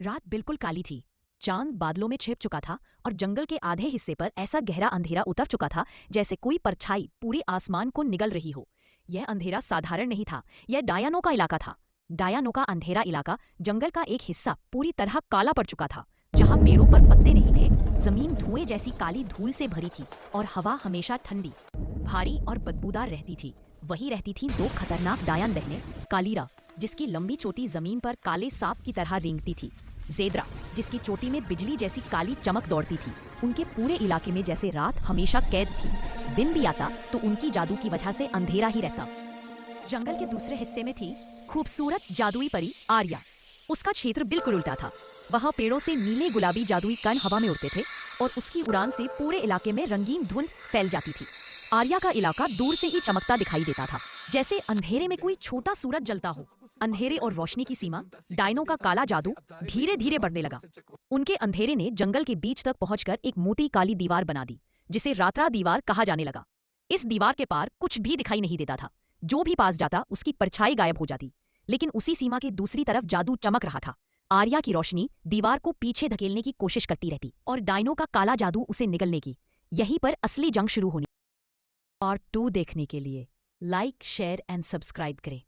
रात बिल्कुल काली थी। चांद बादलों में छिप चुका था और जंगल के आधे हिस्से पर ऐसा गहरा अंधेरा उतर चुका था जैसे कोई परछाई पूरे आसमान को निगल रही हो। यह अंधेरा साधारण नहीं था, यह डायनो का इलाका था। डायनो का अंधेरा इलाका जंगल का एक हिस्सा पूरी तरह काला पड़ चुका था। जहाँ पेड़ों पर पत्ते नहीं थे, जमीन धुएं जैसी काली धूल से भरी थी और हवा हमेशा ठंडी, भारी और बदबूदार रहती थी। वहीं रहती थी दो खतरनाक डायन बहनें, कालीरा जिसकी लंबी चोटी जमीन पर काले सांप की तरह रेंगती थी, जेद्रा जिसकी चोटी में बिजली जैसी काली चमक दौड़ती थी। उनके पूरे इलाके में जैसे रात हमेशा कैद थी, दिन भी आता तो उनकी जादू की वजह से अंधेरा ही रहता। जंगल के दूसरे हिस्से में थी खूबसूरत जादुई परी आर्या। उसका क्षेत्र बिल्कुल उल्टा था। वहाँ पेड़ों से नीले गुलाबी जादुई कण हवा में उड़ते थे और उसकी उड़ान से पूरे इलाके में रंगीन धुंध फैल जाती थी। आर्या का इलाका दूर से ही चमकता दिखाई देता था, जैसे अंधेरे में कोई छोटा सूरज जलता हो। अंधेरे और रोशनी की सीमा, डायनो का काला जादू धीरे धीरे बढ़ने लगा। उनके अंधेरे ने जंगल के बीच तक पहुंचकर एक मोटी काली दीवार बना दी, जिसे रात्रा दीवार कहा जाने लगा। इस दीवार के पार कुछ भी दिखाई नहीं देता था। जो भी पास जाता उसकी परछाई गायब हो जाती। लेकिन उसी सीमा के दूसरी तरफ जादू चमक रहा था। आर्या की रोशनी दीवार को पीछे धकेलने की कोशिश करती रहती और डायनो का काला जादू उसे निगलने की। यहीं पर असली जंग शुरू होनी। पार्ट 2 देखने के लिए लाइक, शेयर एंड सब्सक्राइब करें।